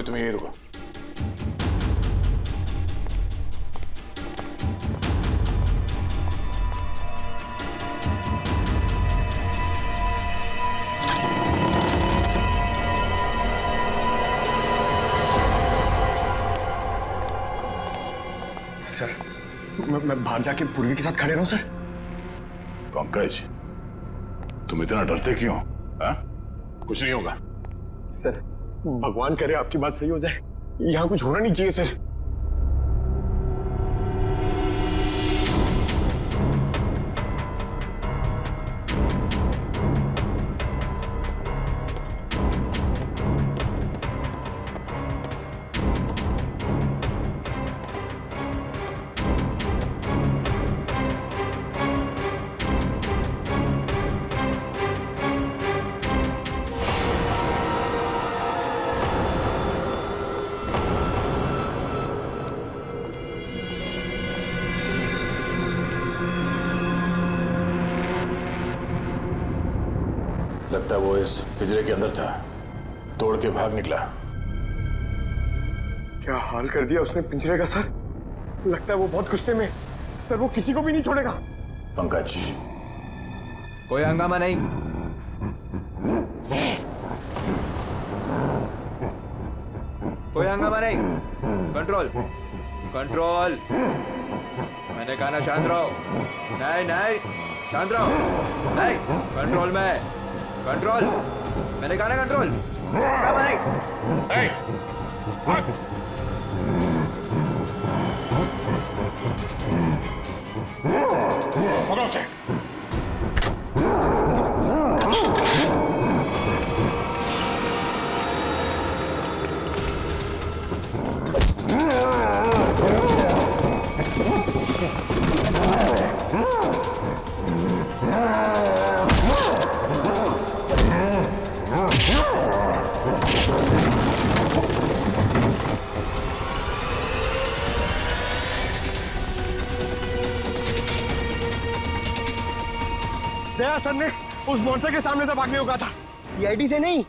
अभी तुम यही रुको। सर मैं बाहर जाके पूर्वी के साथ खड़े रहूं सर? पंकज, तुम इतना डरते क्यों? हाँ? कुछ नहीं होगा। सर भगवान करे आपकी बात सही हो जाए, यहाँ कुछ होना नहीं चाहिए सर। लगता है वो इस पिंजरे के अंदर था, तोड़ के भाग निकला। क्या हाल कर दिया उसने पिंजरे का सर। लगता है वो बहुत गुस्से में। सर वो किसी को भी नहीं छोड़ेगा। पंकज, कोई हंगामा नहीं। कोई हंगामा नहीं। Control control. मैंने कहा ना शांत रहो। नहीं नहीं शांत रहो। नहीं, कंट्रोल में। कंट्रोल, मैंने कहा ना कंट्रोल। हंगामा नहीं। पकड़ो उसे। दया सर ने उस मॉन्स्टर के सामने से भागने को कहा था, सीआईडी से नहीं।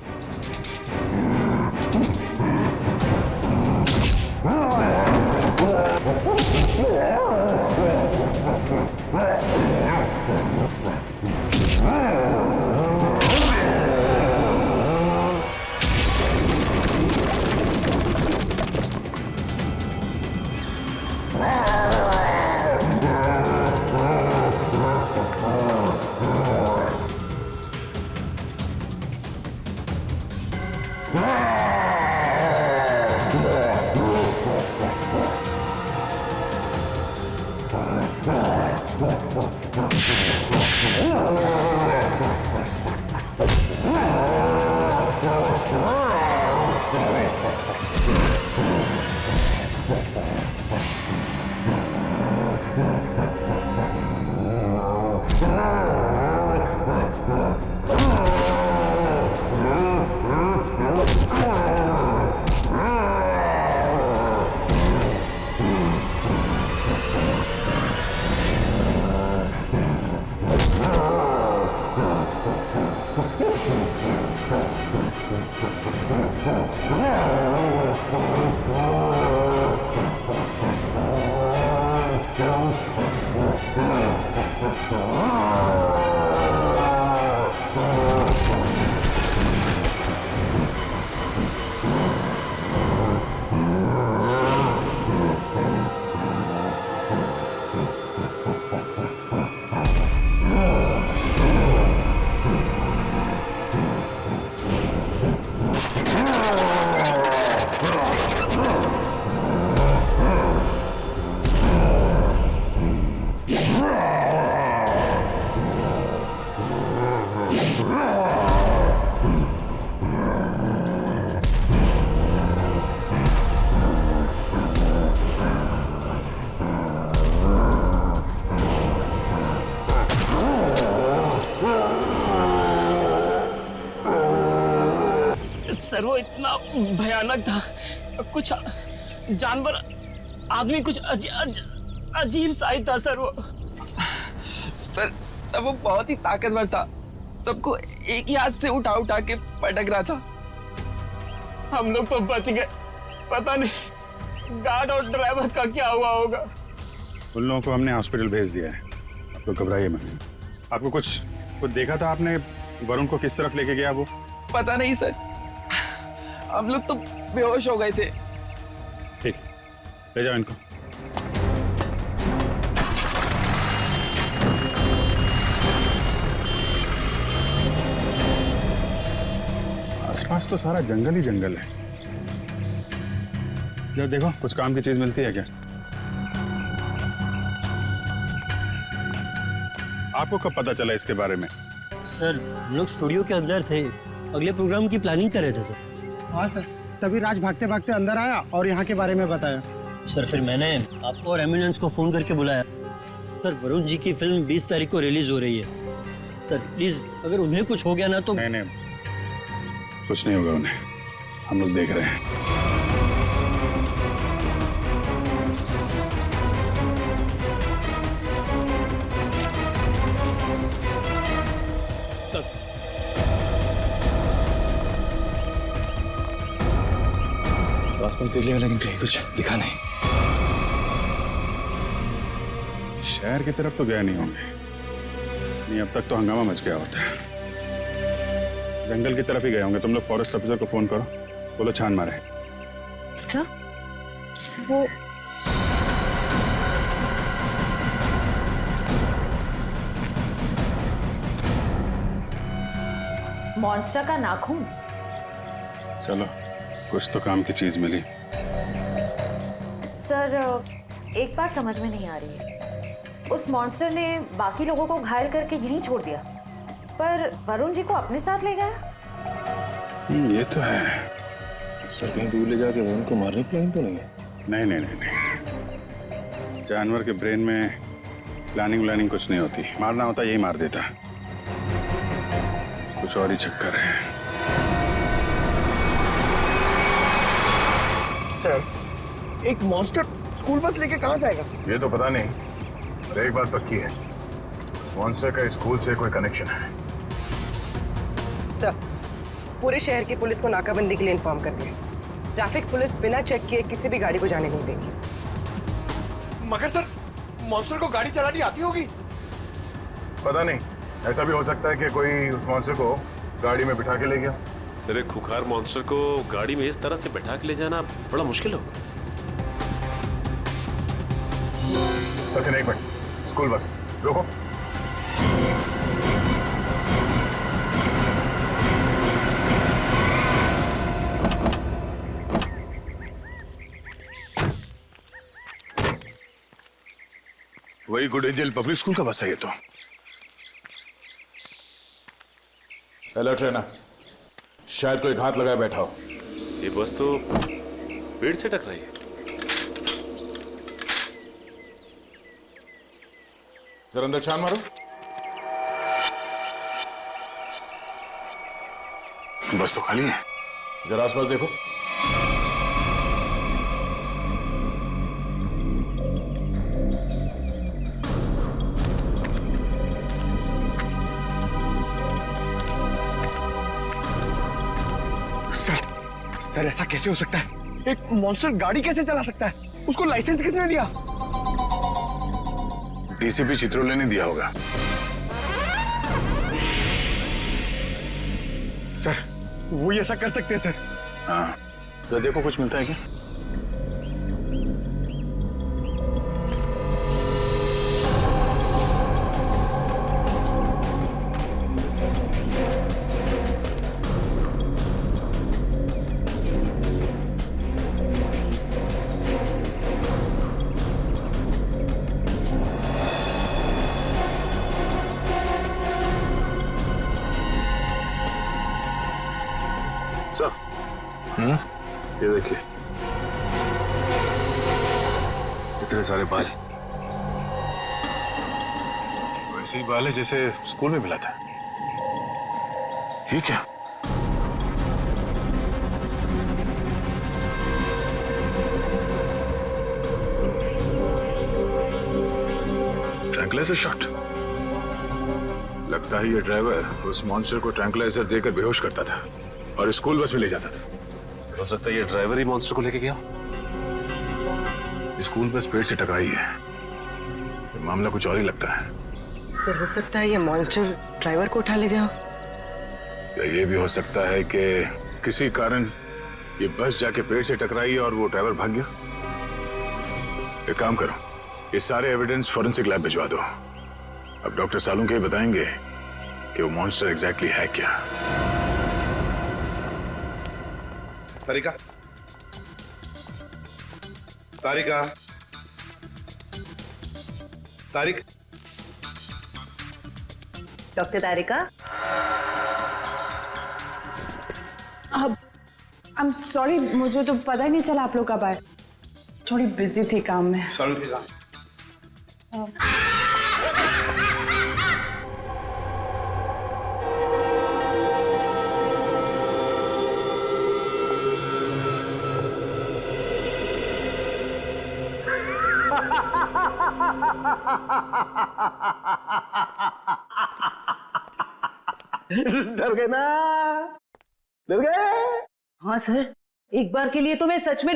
सर वो इतना भयानक था, कुछ जानवर आदमी कुछ अजीब सा ही था सर वो। सर वो बहुत ही ताकतवर था, सबको एक ही हाथ से उठा उठा के पटक रहा था। हम लोग तो बच गए पता नहीं गार्ड और ड्राइवर का क्या हुआ होगा। उन लोगों को हमने हॉस्पिटल भेज दिया है, आप लोग घबराइए मत। आपको कुछ देखा था आपने वरुण को किस तरफ लेके गया वो? पता नहीं सर, हम लोग तो बेहोश हो गए थे। ठीक, ले जाओ इनको। आसपास तो सारा जंगल ही जंगल है। जरा देखो कुछ काम की चीज मिलती है क्या? आपको कब पता चला इसके बारे में? सर हम लोग स्टूडियो के अंदर थे, अगले प्रोग्राम की प्लानिंग कर रहे थे सर। हाँ सर, तभी राज भागते भागते अंदर आया और यहाँ के बारे में बताया। सर फिर मैंने आपको और एम्बुलेंस को फोन करके बुलाया। सर वरुण जी की फिल्म 20 तारीख को रिलीज हो रही है। सर प्लीज अगर उन्हें कुछ हो गया ना तो। नहीं, कुछ नहीं होगा उन्हें, हम लोग देख रहे हैं। सर आसपास देख लिया लेकिन कहीं कुछ दिखा नहीं। शहर की तरफ तो गए नहीं होंगे, नहीं अब तक तो हंगामा मच गया होता है। जंगल की तरफ ही गए होंगे। तुम लोग फॉरेस्ट ऑफिसर को फोन करो, बोलो छान मारे। सर वो मॉन्स्टर का नाखून। चलो कुछ तो काम की चीज मिली। सर एक बात समझ में नहीं आ रही है, उस मॉन्स्टर ने बाकी लोगों को घायल करके यहीं छोड़ दिया, पर वरुण जी को अपने साथ ले गया। ये तो है। सर कहीं दूर ले जाके वरुण को मारने की प्लान तो नहीं है? नहीं। जानवर के ब्रेन में प्लानिंग कुछ नहीं होती। मारना होता यही मार देता। कुछ और ही चक्कर है। सर एक मॉन्स्टर स्कूल बस लेके कहाँ जाएगा? ये तो पता नहीं, पर एक बात पक्की है, इस मॉन्स्टर का स्कूल से कोई कनेक्शन है। सर पूरे शहर की पुलिस को नाकाबंदी के लिए इन्फॉर्म कर दिया। ट्रैफिक पुलिस बिना चेक किए किसी भी गाड़ी को जाने नहीं देगी। मगर सर मॉन्स्टर को गाड़ी चलानी आती होगी? पता नहीं, ऐसा भी हो सकता है कि कोई उस मॉन्स्टर को गाड़ी में बिठा के ले गया। सर एक खुखार मॉन्स्टर को गाड़ी में इस तरह से बैठा के ले जाना बड़ा मुश्किल होगा। सचिन एक मिनट, स्कूल बस रोको। वही गुड एंजल पब्लिक स्कूल का बस है ये तो। अलर्ट रहना, शायद कोई घात लगाए बैठा हो। ये बस तो पेड़ से टकराई है। जरा अंदर छान मारो। बस तो खाली है, जरा आसपास देखो। सर ऐसा कैसे हो सकता है? एक मॉन्स्टर गाड़ी कैसे चला सकता है? उसको लाइसेंस किसने दिया? डीसीपी चित्रोले ने दिया होगा। सर वो ही ऐसा कर सकते हैं सर। हाँ, तो देखो कुछ मिलता है क्या? ये देखिए, इतने सारे बाल, वैसे ही बाल है जैसे स्कूल में मिला था। ये क्या? Tranquilizer shot. लगता है ये ड्राइवर उस मॉन्स्टर को ट्रैंकुलाइजर देकर बेहोश करता था और स्कूल बस में ले जाता था। हो सकता है ये ड्राइवर ही मॉन्स्टर को लेके गया। स्कूल बस पेड़ से टकराई है, मामला कुछ और ही लगता है। सर हो सकता है ये मॉन्स्टर ड्राइवर को उठा ले गया। या ये भी हो सकता है कि किसी कारण ये बस जाके पेड़ से टकराई और वो ड्राइवर भाग गया। एक काम करो, ये सारे एविडेंस फॉरेंसिक लैब भिजवा दो। अब डॉक्टर सालुंके बताएंगे कि वो मॉन्स्टर एग्जैक्टली है क्या। तारिका, तारिका, तारिक, डॉक्टर तारिका। अब आई एम सॉरी, मुझे तो पता ही नहीं चला आप लोग कब आए। थोड़ी बिजी थी काम में। सालुंके का डर गए ना? डर गए? हाँ सर, एक बार के लिए तो मैं सच में।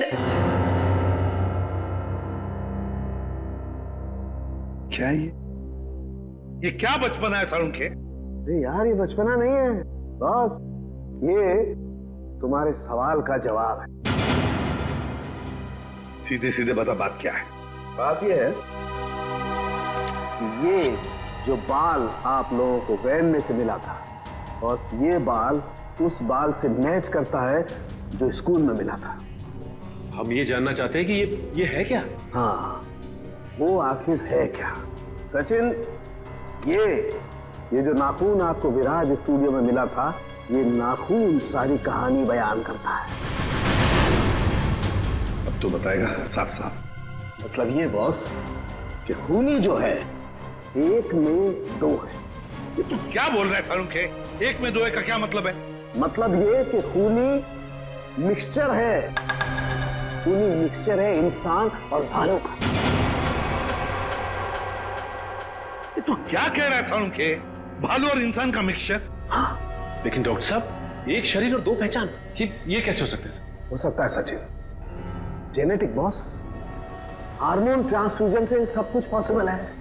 क्या ये क्या बचपना है सालुंके? अरे यार, ये बचपना नहीं है बॉस, ये तुम्हारे सवाल का जवाब है। सीधे सीधे बता, बात क्या है? बात ये है कि ये जो बाल आप लोगों को वैन में से मिला था, बॉस ये बाल उस बाल से मैच करता है जो स्कूल में मिला था। हम ये जानना चाहते हैं कि ये है क्या? हाँ, वो आखिर है क्या? सचिन, ये जो नाखून आपको विराज स्टूडियो में मिला था, ये नाखून सारी कहानी बयान करता है। अब तो बताएगा साफ साफ। मतलब ये बॉस कि खूनी जो है एक में दो है। ये तू क्या बोल रहा है सालुंके? एक में दो है का क्या मतलब है? मतलब ये कि खूनी मिक्सचर है, खूनी मिक्सचर है इंसान और भालू का। ये तू क्या कह रहा है सालुंके? भालू और इंसान का मिक्सचर? हाँ, लेकिन डॉक्टर साहब, एक शरीर और दो पहचान, ये कैसे हो सकता है? हो सकता है Sachin, genetic boss, hormone transfusion से सब कुछ पॉसिबल है।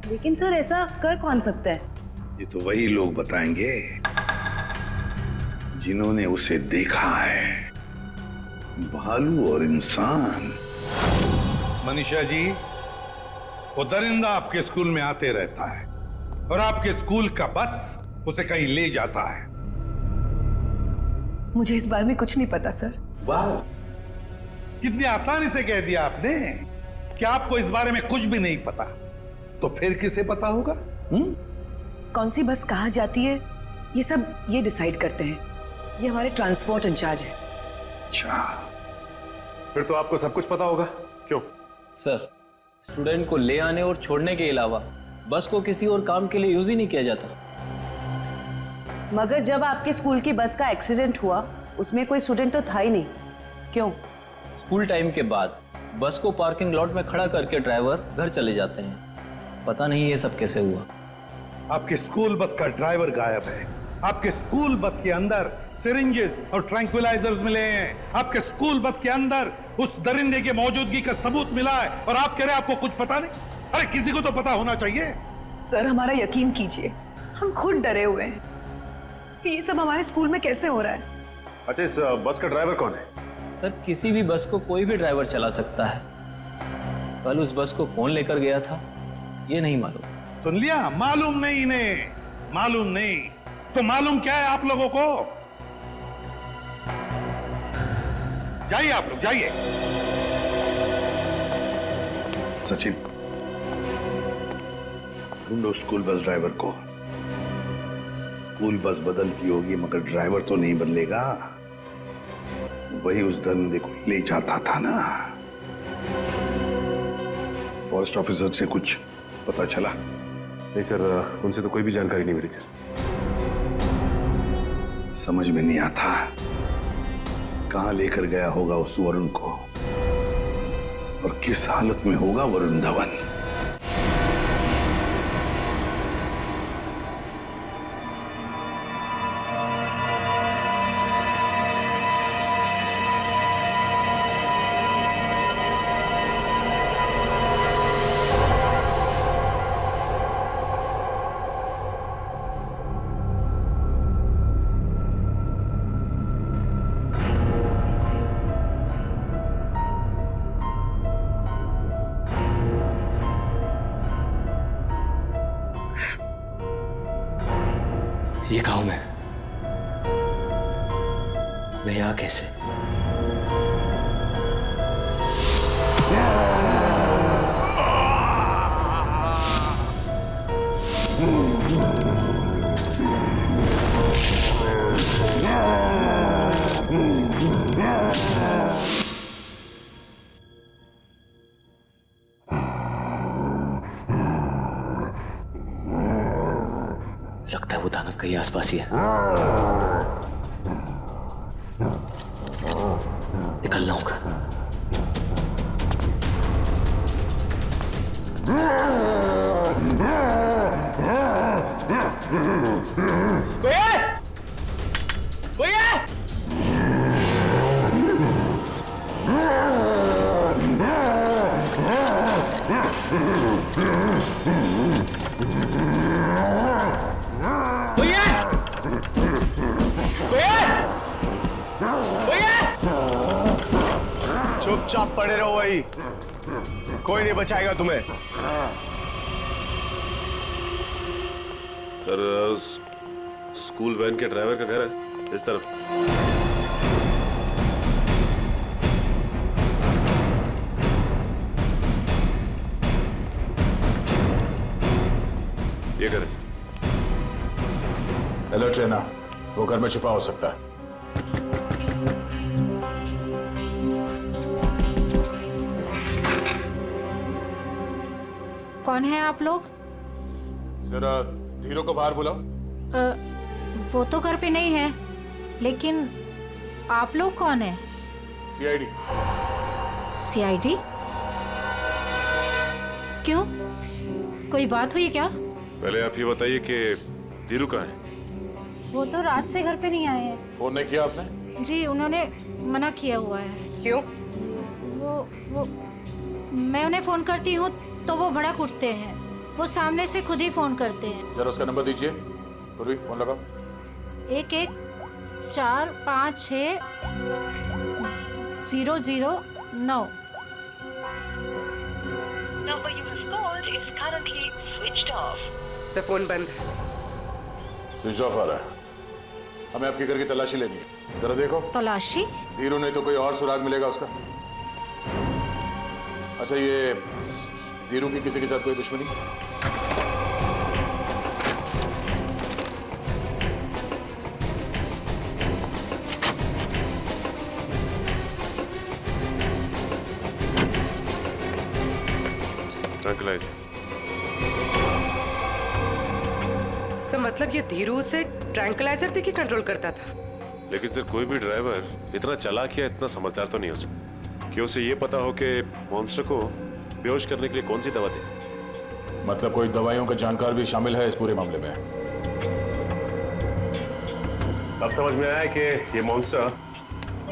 लेकिन सर ऐसा कर कौन सकता है? ये तो वही लोग बताएंगे जिन्होंने उसे देखा है, भालू और इंसान। मनीषा जी, वो दरिंदा आपके स्कूल में आते रहता है और आपके स्कूल का बस उसे कहीं ले जाता है। मुझे इस बारे में कुछ नहीं पता सर। वाह, कितनी आसानी से कह दिया आपने कि आपको इस बारे में कुछ भी नहीं पता। तो फिर किसे पता होगा? कौन सी बस कहाँ जाती है, ये सब ये डिसाइड करते हैं। ये हमारे ट्रांसपोर्ट इंचार्ज है। अच्छा, फिर तो आपको सब कुछ पता होगा। क्यों? सर, स्टूडेंट को ले आने और छोड़ने के अलावा बस को किसी और काम के लिए यूज ही नहीं किया जाता। मगर जब आपके स्कूल की बस का एक्सीडेंट हुआ, उसमें कोई स्टूडेंट तो था ही नहीं। क्यों? स्कूल टाइम के बाद बस को पार्किंग लॉट में खड़ा करके ड्राइवर घर चले जाते हैं। पता नहीं ये सब कैसे हुआ। आपके स्कूल बस का ड्राइवर गायब है। आपके स्कूल बस के अंदर सिरिंजेस और ट्रैंक्विलाइजर्स मिले हैं। आपके स्कूल बस के अंदर उस दरिंदे की मौजूदगी का सबूत मिला है और आप कह रहे हैं आपको कुछ पता नहीं? अरे किसी को तो पता होना चाहिए। सर हमारा यकीन कीजिए, हम खुद डरे हुए हैं कि ये सब हमारे स्कूल में कैसे हो रहा है। अच्छा, इस बस का ड्राइवर कौन है? सर, किसी भी बस को कोई भी ड्राइवर चला सकता है। कल उस बस को कौन लेकर गया था ये नहीं मालूम। सुन लिया? मालूम नहीं इन्हें, मालूम नहीं। तो मालूम क्या है आप लोगों को? जाइए आप लोग, जाइए। सचिन, ढूंढो स्कूल बस ड्राइवर को। स्कूल बस बदलती होगी मगर ड्राइवर तो नहीं बदलेगा। वही उस दरिंदे को ले जाता था ना। फॉरेस्ट ऑफिसर से कुछ पता चला? नहीं सर, उनसे तो कोई भी जानकारी नहीं मिली सर। समझ में नहीं आता कहां लेकर गया होगा उस वरुण को और किस हालत में होगा वरुण धवन। ये गांव में मैं यहाँ कैसे? लगता है वो दानव कहीं आसपास ही है। निकलना होगा। कोई है? कोई है? कोई है? कोई है? कोई है? चुपचाप पड़े रहो वही, कोई नहीं बचाएगा तुम्हें। सर स्कूल वैन के ड्राइवर का घर है इस तरफ। ये घर है सर। अलर्ट रहना, वो घर में छुपा हो सकता है। कौन है आप लोग? जरा धीरू को बाहर बुलाओ। वो तो घर पे नहीं है, लेकिन आप लोग कौन है? सीआईडी। सीआईडी? क्यों, कोई बात हुई क्या? पहले आप ये बताइए कि धीरू कहाँ है? वो तो रात से घर पे नहीं आए हैं। फोन नहीं किया आपने? जी उन्होंने मना किया हुआ है। क्यों? वो मैं उन्हें फोन करती हूँ तो वो भड़क उठते हैं। वो सामने से खुद ही फोन करते हैं। जरा उसका नंबर दीजिए। पूर्वी फोन लगाओ। 11456009। सर फोन बंद है। स्विच ऑफ आ रहा है। हमें आपके घर की तलाशी लेनी है, जरा देखो। तलाशी? धीरू नहीं तो कोई और सुराग मिलेगा उसका। अच्छा ये धीरू की किसी के साथ कोई दुश्मनी? ट्रैंक्विलाइजर। सर मतलब ये धीरू से ट्रैंक्विलाइजर देके कंट्रोल करता था? लेकिन सर कोई भी ड्राइवर इतना चालाक या इतना समझदार तो नहीं हो सकता कि उसे ये पता हो कि मॉन्स्टर को बेहोश करने के लिए कौन सी दवा दे। मतलब कोई दवाइयों का जानकार भी शामिल है इस पूरे मामले में। अब समझ में आया कि ये मॉन्स्टर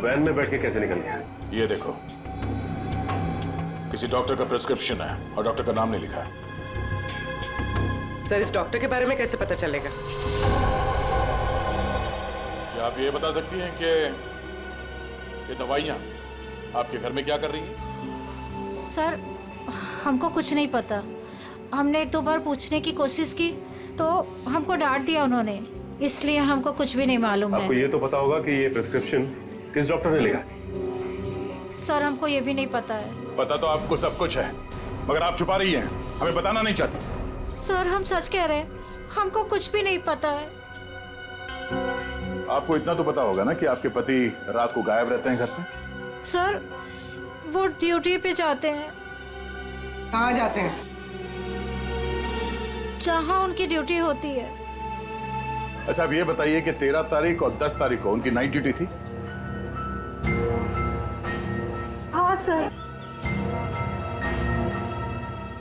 वैन में बैठ के कैसे निकल गया। ये देखो, किसी डॉक्टर का प्रिस्क्रिप्शन है और डॉक्टर का नाम नहीं लिखा है। सर इस डॉक्टर के बारे में कैसे पता चलेगा? क्या आप ये बता सकती हैं कि ये दवाइयाँ आपके घर में क्या कर रही हैं? सर हमको कुछ नहीं पता। हमने 1-2 बार पूछने की कोशिश की तो हमको डांट दिया उन्होंने, इसलिए हमको कुछ भी नहीं मालूम है। आपको ये तो पता होगा कि ये प्रिस्क्रिप्शन किस डॉक्टर ने लिखा? सर हमको ये भी नहीं पता है। पता तो आपको सब कुछ है, मगर आप छुपा रही हैं, हमें बताना नहीं चाहती। सर हम सच कह रहे हैं, हमको कुछ भी नहीं पता है। आपको इतना तो पता होगा ना कि आपके पति रात को गायब रहते हैं घर से? सर वो ड्यूटी पे जाते हैं। कहाँ जाते हैं? जहाँ उनकी ड्यूटी होती है। अच्छा अब ये बताइए कि 13 तारीख और 10 तारीख को उनकी नाइट ड्यूटी थी? हाँ सर।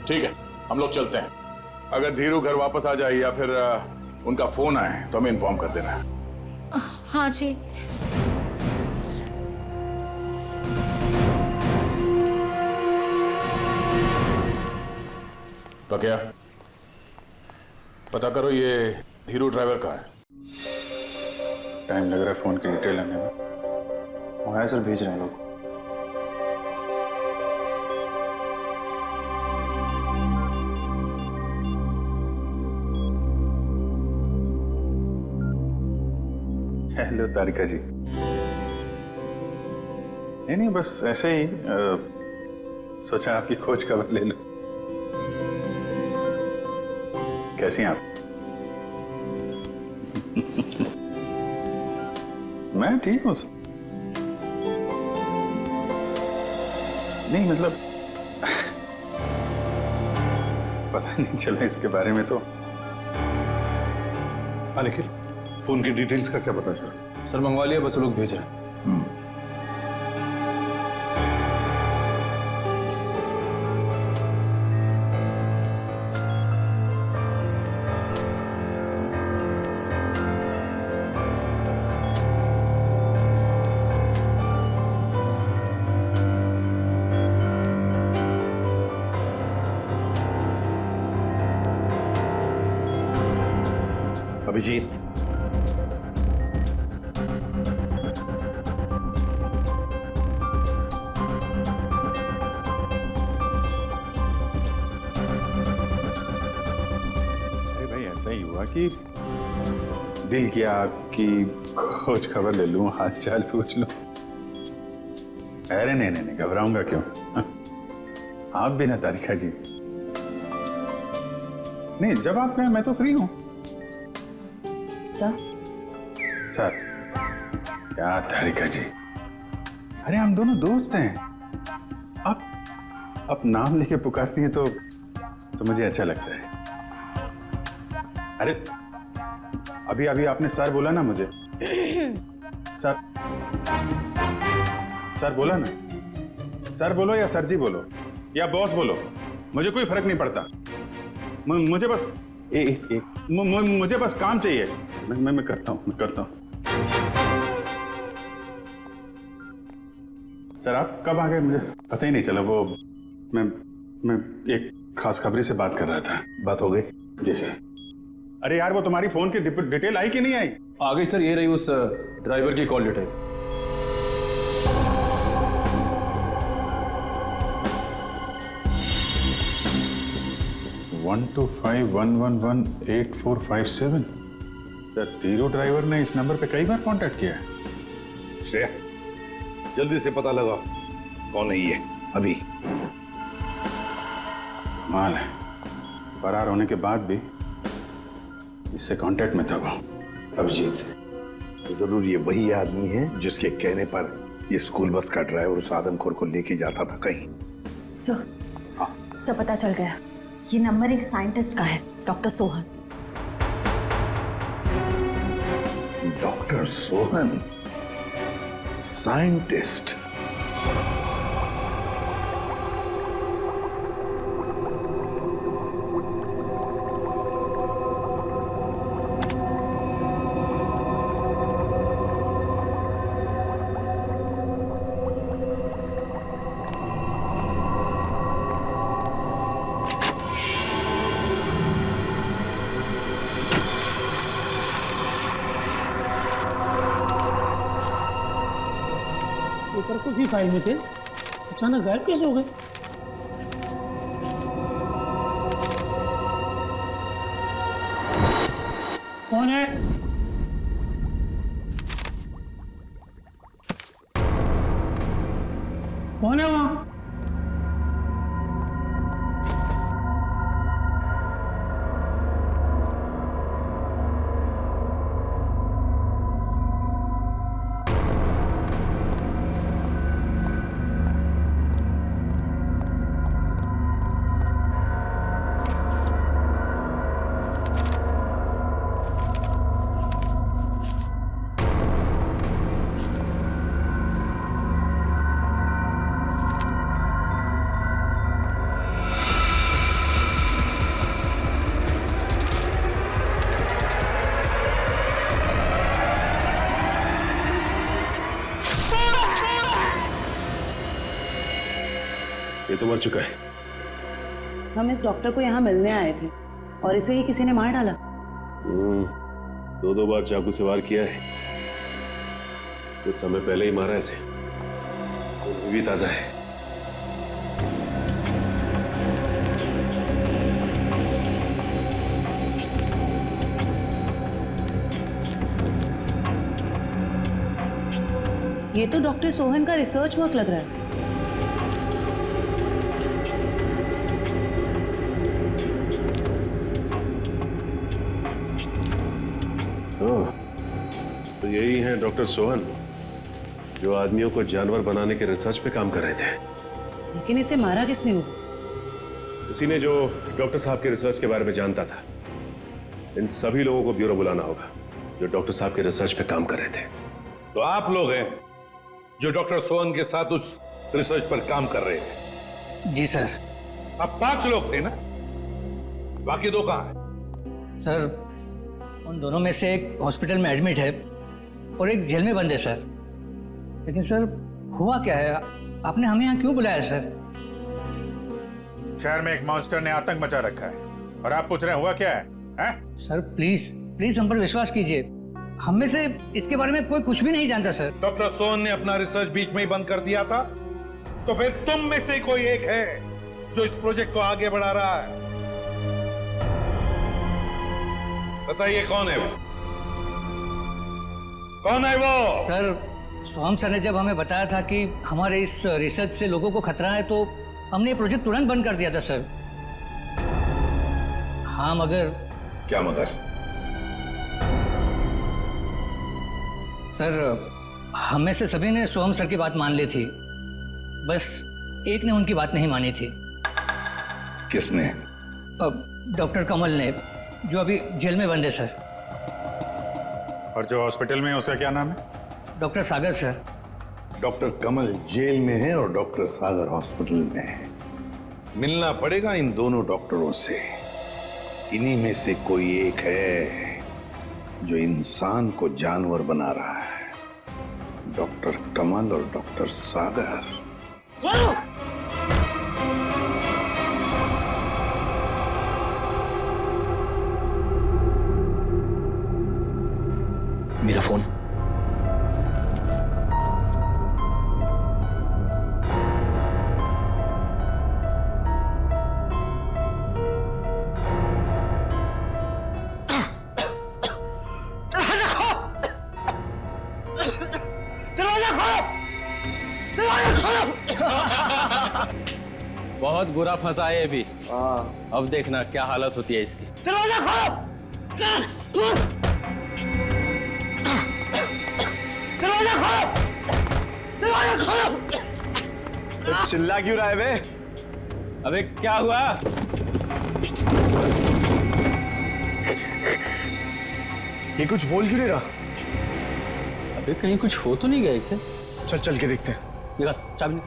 ठीक है, हम लोग चलते हैं। अगर धीरू घर वापस आ जाए या फिर उनका फोन आए तो हमें इन्फॉर्म कर देना। हाँ जी। तो क्या पता करो ये धीरू ड्राइवर का है। टाइम लग रहा है फोन की डिटेल लेने में। वहाँ सर भेज रहे हैं लोग। हेलो तारिका जी। नहीं बस ऐसे ही सोचा आपकी खोज खबर ले लूं। कैसी हैं आप? मैं ठीक हूँ। नहीं मतलब पता नहीं चला इसके बारे में तो। निखिल, फोन की डिटेल्स का क्या पता चला? सर मंगवा लिया, बस वो लोग भेज रहे हैं। अभिजीत, अरे भाई ऐसा ही हुआ कि दिल किया आपकी खोज खबर ले लूं, हाल चाल पूछ लूं। अरे नहीं घबराऊंगा क्यों? आप भी ना तारिका जी। नहीं जब आप कहें मैं तो फ्री हूं। सर क्या तारिका जी, अरे हम दोनों दोस्त हैं। आप नाम लेके पुकारती हैं तो मुझे अच्छा लगता है। अरे अभी आपने सर बोला ना मुझे। सर बोला ना। सर बोलो या सर जी बोलो या बॉस बोलो, मुझे कोई फर्क नहीं पड़ता। मुझे बस मुझे बस काम चाहिए। मैं करता हूँ। सर आप कब आ गए मुझे पता ही नहीं चला। वो मैं एक खास खबरी से बात कर रहा था। बात हो गई? जी सर। अरे यार वो तुम्हारी फोन की डिटेल आई कि नहीं आई? आ गई सर, ये रही उस ड्राइवर की कॉल डिटेल। वन 125111845 सर तीरो ड्राइवर ने इस नंबर पे कई बार कांटेक्ट किया है। श्रेया, जल्दी से पता लगाओ कौन है ये। अभी माल है, फरार होने के बाद भी इससे कांटेक्ट में था वो। अभिजीत, जरूर ये वही आदमी है जिसके कहने पर ये स्कूल बस का ड्राइवर उस आदमखोर को लेके जाता था कहीं। सर पता चल गया, ये नंबर एक साइंटिस्ट का है, doctor Sohan. Doctor Sohan scientist? Paper को भी फाइल में थे, अचानक गायब कैसे हो गए? कौन है? कौन है वहां? ये तो मर चुका है। हम इस डॉक्टर को यहाँ मिलने आए थे और इसे ही किसी ने मार डाला। 2 बार चाकू से वार किया है, कुछ समय पहले ही मारा इसे। खून भी ताजा है। ये तो डॉक्टर सोहन का रिसर्च वर्क लग रहा है। तो यही है डॉक्टर सोहन जो आदमियों को जानवर बनाने के रिसर्च पे काम कर रहे थे। लेकिन इसे मारा किसने होगा? उसी ने जो डॉक्टर साहब के रिसर्च के बारे में जानता था। इन सभी लोगों को ब्यूरो बुलाना होगा जो डॉक्टर साहब के रिसर्च पे काम कर रहे थे। तो आप लोग हैं जो डॉक्टर सोहन के साथ उस रिसर्च पर काम कर रहे थे? जी सर। अब 5 लोग थे ना, बाकी 2 कहां हैं? सर उन दोनों में से एक हॉस्पिटल में एडमिट है और एक जेल में बंद है सर। लेकिन सर हुआ क्या है, आपने हमें यहाँ क्यों बुलाया सर? शहर में एक मॉन्स्टर ने आतंक मचा रखा है और आप पूछ रहे हैं हुआ क्या है, हैं? सर प्लीज प्लीज हम पर विश्वास कीजिए, हम में से इसके बारे में कोई कुछ भी नहीं जानता सर। डॉक्टर सोहन ने अपना रिसर्च बीच में ही बंद कर दिया था, तो फिर तुम में से कोई एक है जो इस प्रोजेक्ट को आगे बढ़ा रहा है। बताइए कौन है वो? कौन है वो? सर सोहम सर ने जब हमें बताया था कि हमारे इस रिसर्च से लोगों को खतरा है तो हमने ये प्रोजेक्ट तुरंत बंद कर दिया था सर। हाँ मगर। क्या मगर? सर हम में से सभी ने सोहम सर की बात मान ली थी, बस एक ने उनकी बात नहीं मानी थी। किसने? डॉक्टर कमल ने, जो अभी जेल में बंद है सर। और जो हॉस्पिटल में है उसका क्या नाम है? डॉक्टर सागर सर। डॉक्टर कमल जेल में है और डॉक्टर सागर हॉस्पिटल में है। मिलना पड़ेगा इन दोनों डॉक्टरों से। इन्हीं में से कोई एक है जो इंसान को जानवर बना रहा है। डॉक्टर कमल और डॉक्टर सागर। मेरा फोन। बहुत बुरा फंसा है ये भी। अब देखना क्या हालत होती है इसकी। दरवाजा खोलो! दरवाजा खोलो! दरवाजा खोलो! चिल्ला क्यों रहा है बे? अबे क्या हुआ? ये कुछ बोल क्यों नहीं रहा? अबे कहीं कुछ हो तो नहीं गया इसे? चल चल के देखते हैं। निकाल चाबी।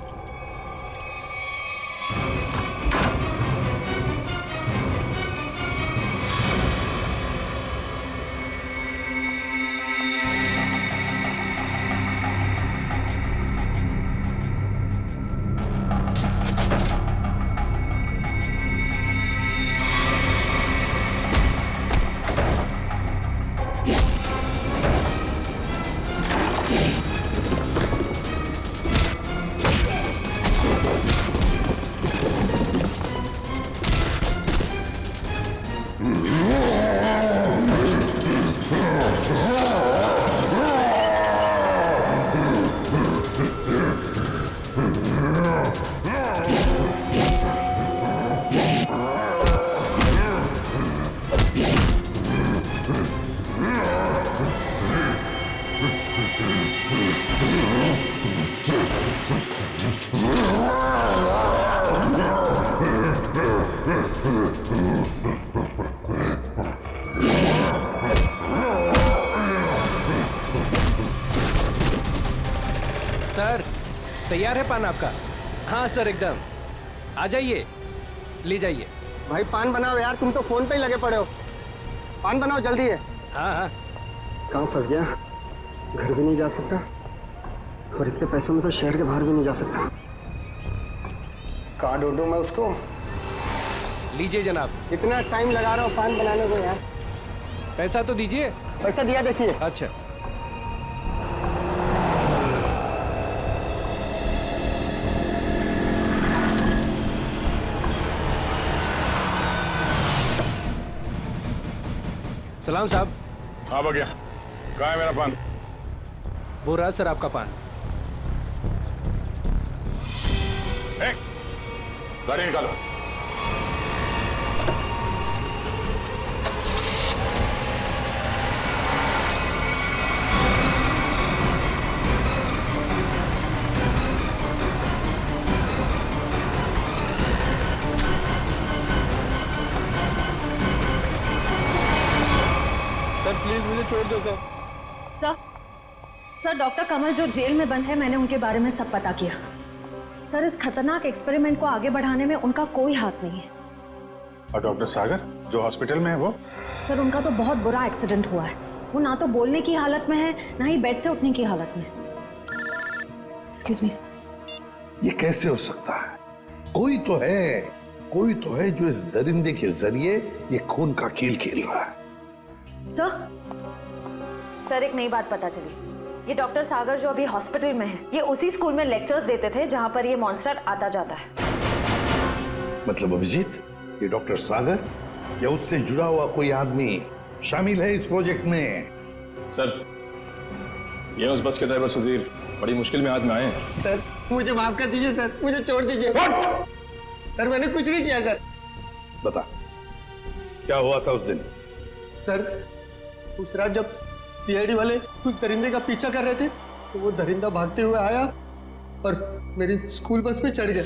सर तैयार है पान आपका? हाँ सर एकदम। आ जाइए, ले जाइए। भाई पान बनाओ यार, तुम तो फोन पे ही लगे पड़े हो। पान बनाओ जल्दी है। हाँ हाँ। कहाँ फंस गया? घर भी नहीं जा सकता और इतने पैसों में तो शहर के बाहर भी नहीं जा सकता। कहाँ ढूंढूं मैं उसको? लीजिए जनाब। इतना टाइम लगा रहा हूँ पान बनाने को यार। पैसा तो दीजिए। पैसा दिया देखिए। अच्छा सलाम साहब। हाँ भैया, कहाँ है मेरा पान? वो रहा सर आपका पान। गाड़ी निकालो। सर प्लीज मुझे छोड़ दो सर। सर डॉक्टर कमल जो जेल में बंद है, मैंने उनके बारे में सब पता किया। सर इस खतरनाक एक्सपेरिमेंट को आगे बढ़ाने में उनका कोई हाथ नहीं है। और डॉक्टर सागर जो हॉस्पिटल में है वो? सर उनका तो बहुत बुरा एक्सीडेंट हुआ है। वो ना तो बोलने की हालत में है, ना ही बेड से उठने की हालत में। Excuse me. ये कैसे हो सकता है? कोई तो है जो इस दरिंदे के जरिए ये खून का खेल खेल रहा है। सर एक नई बात पता चली। ये डॉक्टर सागर जो अभी हॉस्पिटल में है, ये उसी स्कूल में लेक्चर्स देते थे जहां पर ये मॉन्स्टर आता जाता है। मतलब अभिजीत, ये डॉक्टर सागर या उससे जुड़ा हुआ कोई आदमी शामिल है इस प्रोजेक्ट में? सर ये उस बस के ड्राइवर सुधीर बड़ी मुश्किल में आज में आए हैं। सर मुझे माफ कर दीजिए सर, मुझे छोड़ दीजिए। सर मैंने कुछ नहीं किया सर। बता क्या हुआ था उस दिन? सर उस रात जब सीआईडी वाले उस दरिंदे का पीछा कर रहे थे तो वो दरिंदा भागते हुए आया और मेरी स्कूल बस में चढ़ गया।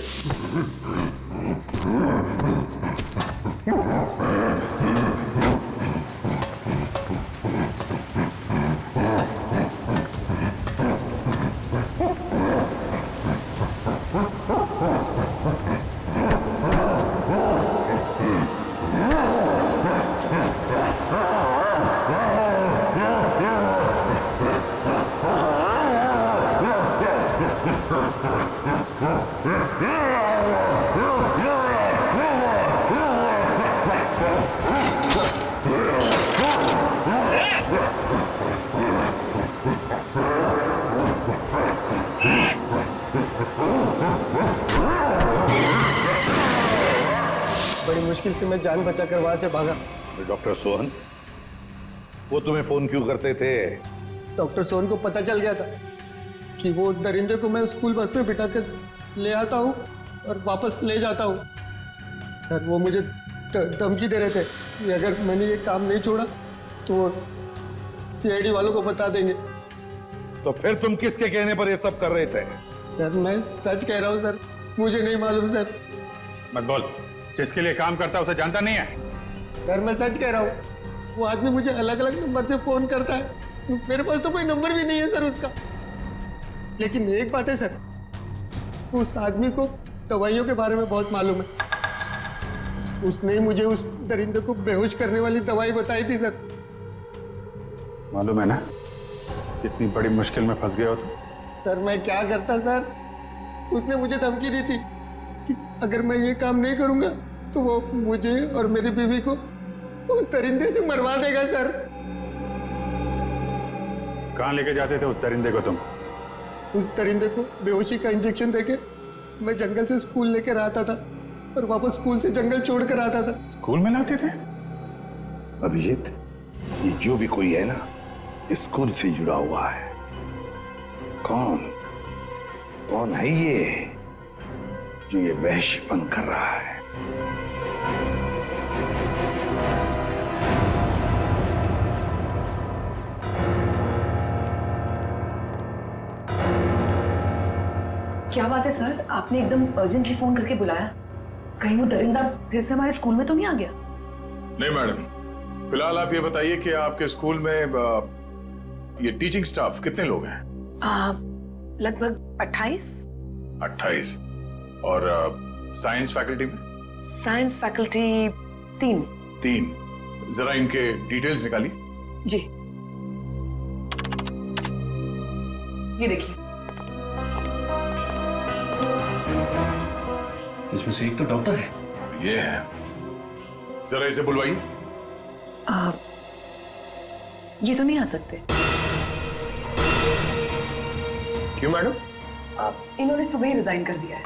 बड़ी मुश्किल से मैं जान बचाकर वहां से भागा। डॉक्टर सोहन वो तुम्हें फोन क्यों करते थे? डॉक्टर सोहन को पता चल गया था कि वो दरिंदे को मैं स्कूल बस में बिठा कर ले आता हूँ और वापस ले जाता हूँ। सर वो मुझे धमकी दे रहे थे कि अगर मैंने ये काम नहीं छोड़ा तो वो सीआईडी वालों को बता देंगे। तो फिर तुम किसके कहने पर ये सब कर रहे थे? सर मैं सच कह रहा हूँ सर, मुझे नहीं मालूम सर। मत बोल, जिसके लिए काम करता है उसे जानता नहीं है। सर मैं सच कह रहा हूँ, वो आदमी मुझे अलग अलग नंबर से फोन करता है, मेरे पास तो कोई नंबर भी नहीं है सर उसका। लेकिन एक बात है सर, उस आदमी को दवाइयों के बारे में बहुत मालूम है। उसने ही मुझे उस दरिंदे को बेहोश करने वाली दवाई बताई थी सर। मालूम है ना इतनी बड़ी मुश्किल में फंस गए हो तुम। सर मैं क्या करता सर, उसने मुझे धमकी दी थी कि अगर मैं ये काम नहीं करूंगा तो वो मुझे और मेरी बीवी को उस दरिंदे से मरवा देगा सर। कहाँ लेके जाते थे उस दरिंदे को तुम? उस दरिंदे को बेहोशी का इंजेक्शन देके मैं जंगल से स्कूल लेकर आता था और वापस स्कूल से जंगल छोड़ कर आता था। स्कूल में लाते थे? अभिजीत ये जो भी कोई है ना स्कूल से जुड़ा हुआ है। कौन है ये जो ये वहशीपन कर रहा है? क्या बात है सर, आपने एकदम अर्जेंटली फोन करके बुलाया? कहीं वो दरिंदा फिर से हमारे स्कूल में तो नहीं आ गया? नहीं मैडम, फिलहाल आप ये बताइए कि आपके स्कूल में ये टीचिंग स्टाफ कितने लोग हैं? लगभग 28। 28। और साइंस फैकल्टी में? Science faculty 3। जरा इनके डिटेल्स निकालिए। जी ये देखिए। इसमें से एक तो डॉक्टर है। ये है, जरा इसे बुलवाइए। ये तो नहीं आ सकते। क्यों मैडम? इन्होंने सुबह ही रिजाइन कर दिया है।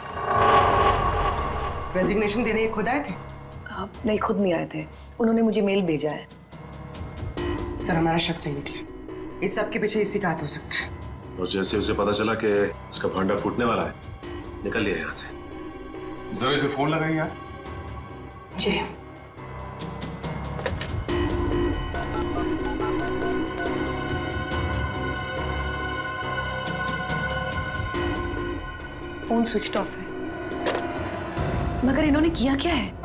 रेजिग्नेशन देने ये खुद आए थे? नहीं खुद नहीं आए थे, उन्होंने मुझे मेल भेजा है। सर हमारा शक सही निकला, इस सब के पीछे इसी का हाथ हो सकता है। और जैसे उसे पता चला कि उसका भांडा फूटने वाला है, निकल लिया यहाँ से। जरा इसे फोन लगाइए यार। जी। फोन स्विच ऑफ है, मगर इन्होंने किया क्या है?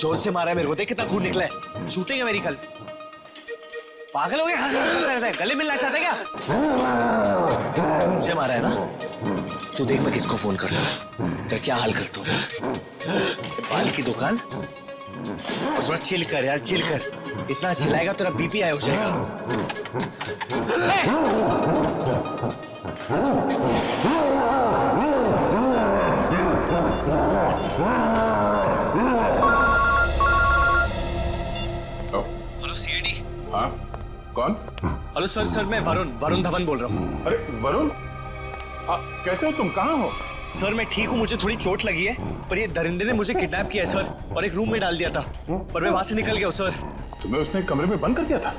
जोर से मारा है मेरे को, देख कितना खून निकला है। शूटिंग है मेरी कल। पागल हो गया? गले मिलना चाहता है क्या? मुझे मारा है ना? तू देख मैं किसको फोन करता हूँ, तेरा क्या हाल करता हूँ। बाल की दुकान और थोड़ा चिल कर यार, चिल कर। इतना चिल्लाएगा तेरा बीपी हाई हो जाएगा। Hello CID. हाँ कौन? हेलो सर मैं वरुण धवन बोल रहा हूँ। अरे वरुण, कैसे हो तुम? कहाँ हो? सर मैं ठीक हूँ, मुझे थोड़ी चोट लगी है, पर ये दरिंदे ने मुझे किडनैप किया है सर, और एक रूम में डाल दिया था, पर मैं वहां से निकल गया हूँ सर। तुम्हें उसने कमरे में बंद कर दिया था?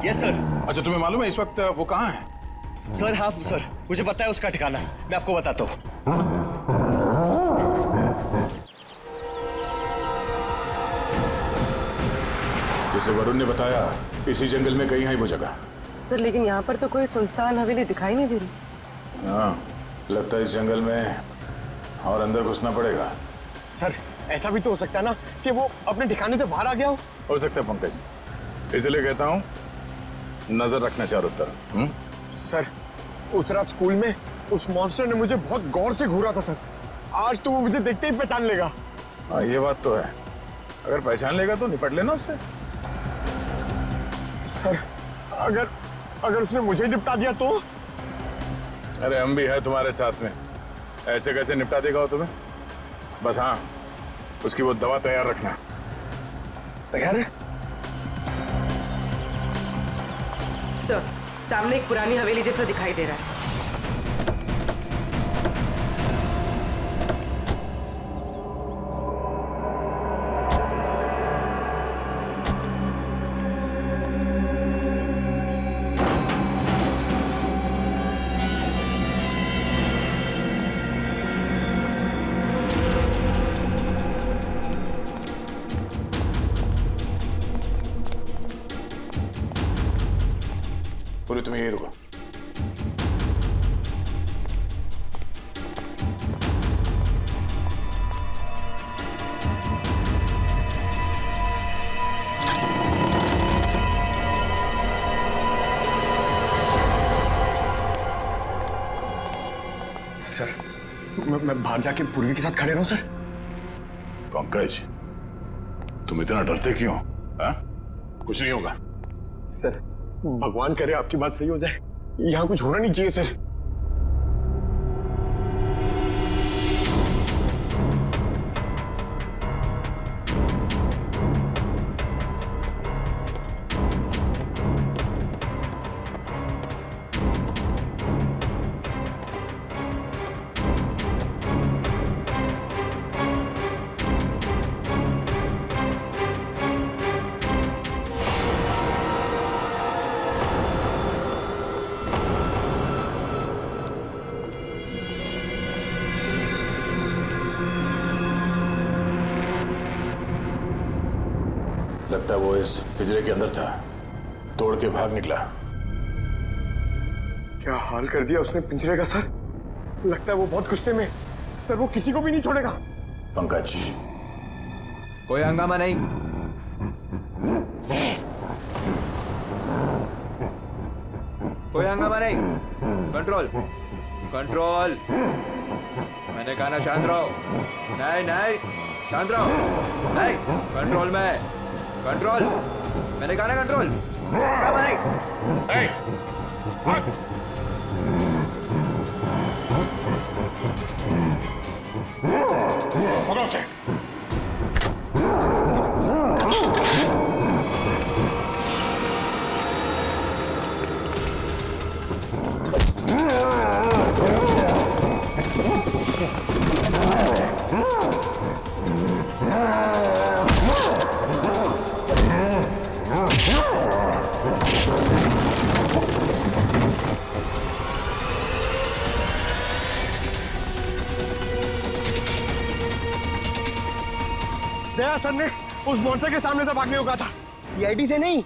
Yes sir. अच्छा तुम्हें मालूम है इस वक्त वो कहाँ है? सर हाँ सर, मुझे पता है उसका ठिकाना, मैं आपको बताता हूँ। जैसे वरुण ने बताया इसी जंगल में कहीं है वो जगह। सर लेकिन यहाँ पर तो कोई सुनसान हवेली दिखाई नहीं दे रही। हाँ लगता है इस जंगल में और अंदर घुसना पड़ेगा। सर ऐसा भी तो हो सकता है ना कि वो अपने ठिकाने से बाहर आ गया हो सकता है पंकज, इसलिए कहता हूँ नजर रखना चारों तरफ। सर उस रात स्कूल में उस मॉन्स्टर ने मुझे बहुत गौर से घूरा था सर, आज तो वो मुझे देखते ही पहचान लेगा। हाँ ये बात तो है, अगर पहचान लेगा तो निपट लेना उससे। सर अगर उसने मुझे निपटा दिया तो? अरे हम भी है तुम्हारे साथ में, ऐसे कैसे निपटा देगा वो तुम्हें? बस हाँ उसकी वो दवा तैयार रखना। तैयार है सर, सामने एक पुरानी हवेली जैसा दिखाई दे रहा है। पूरी तुम यही रुको। सर मैं बाहर जाके पूर्वी के साथ खड़े रहूं सर? पंकज तुम इतना डरते क्यों? हाँ कुछ नहीं होगा। सर भगवान करे आपकी बात सही हो जाए, यहाँ कुछ होना नहीं चाहिए सर। लगता है वो इस पिंजरे के अंदर था, तोड़ के भाग निकला। क्या हाल कर दिया उसने पिंजरे का सर, लगता है वो बहुत गुस्से में। सर वो किसी को भी नहीं छोड़ेगा। पंकज कोई हंगामा नहीं। कोई हंगामा नहीं। Control control. मैंने कहा ना शांत रहो। नहीं नहीं, शांत रहो। नहीं, कंट्रोल में। कंट्रोल, मैंने कहा ना कंट्रोल। पकड़ो उसे। दया सर ने उस मॉन्स्टर के सामने से भागने को कहा था, सीआईडी से नहीं।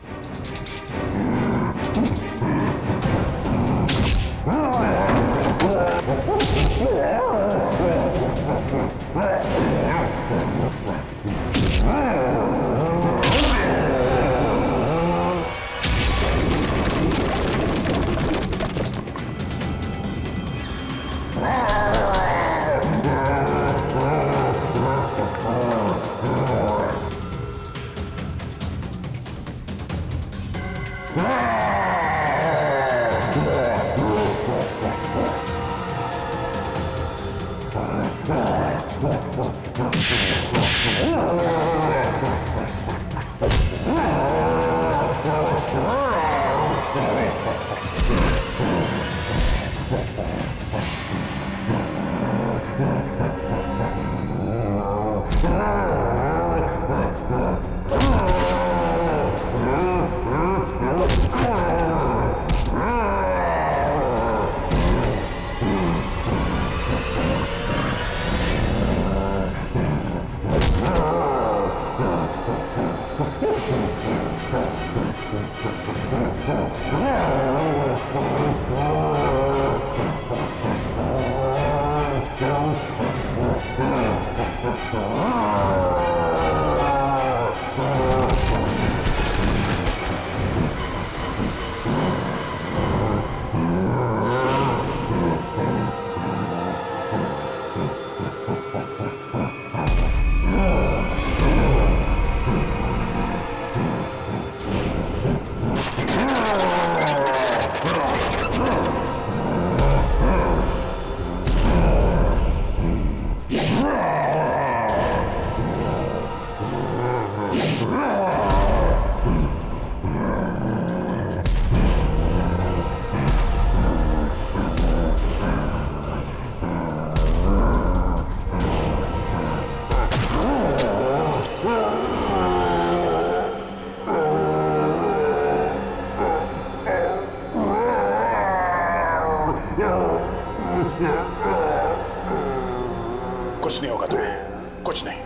कुछ नहीं होगा तुम्हें, कुछ नहीं।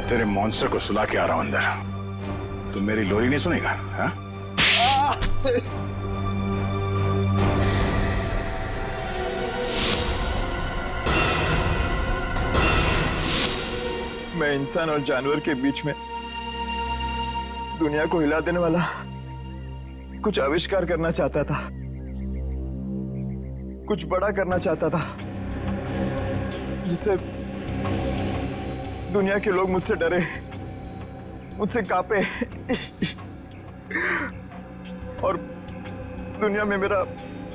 तेरे मॉन्स्टर को सुला के आ रहा हूं अंदर। तू मेरी लोरी नहीं सुनेगा, हाँ? मैं इंसान और जानवर के बीच में दुनिया को हिला देने वाला कुछ आविष्कार करना चाहता था, कुछ बड़ा करना चाहता था, जिससे दुनिया के लोग मुझसे डरे, मुझसे कांपे और दुनिया में मेरा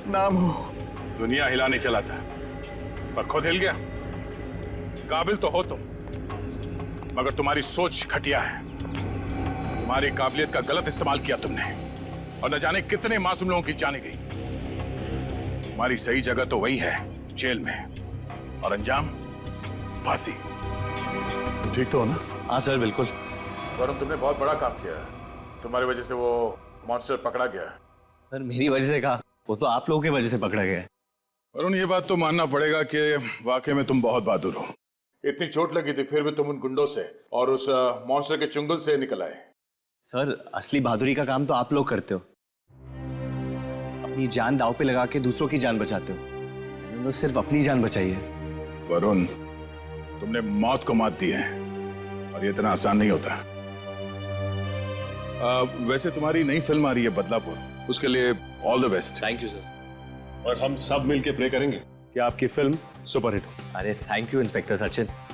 नाम हो। दुनिया हिलाने चला था पर खुद हिल गया। काबिल तो हो तुम, मगर तुम्हारी सोच घटिया है। तुम्हारी काबिलियत का गलत इस्तेमाल किया तुमने और न जाने कितने मासूम लोगों की जाने गई। तुम्हारी सही जगह तो वही है, जेल में, और अंजाम फांसी। ठीक तो हो ना? हाँ सर, बिल्कुल। वरुण, तुमने बहुत बड़ा काम किया है। तुम्हारी वजह से वो मॉन्स्टर पकड़ा गया। सर मेरी वजह से कहा, वो तो आप लोगों की वजह से पकड़ा गया है। वरुण, ये बात तो मानना पड़ेगा कि वाकई में तुम बहुत बहादुर हो। इतनी चोट लगी थी फिर भी तुम उन गुंडों से और उस मॉन्स्टर के चुंगल से निकल आए। सर असली बहादुरी का काम तो आप लोग करते हो। अपनी जान दांव पे लगा के दूसरों की जान बचाते हो। मैंने तो सिर्फ अपनी जान बचाई है। वरुण, तुमने मौत को मात दी है और ये इतना आसान नहीं होता। वैसे तुम्हारी नई फिल्म आ रही है बदलापुर, उसके लिए all the best. Thank you sir. और हम सब मिलके प्रे करेंगे कि आपकी फिल्म सुपरहिट हो। अरे थैंक यू इंस्पेक्टर सचिन।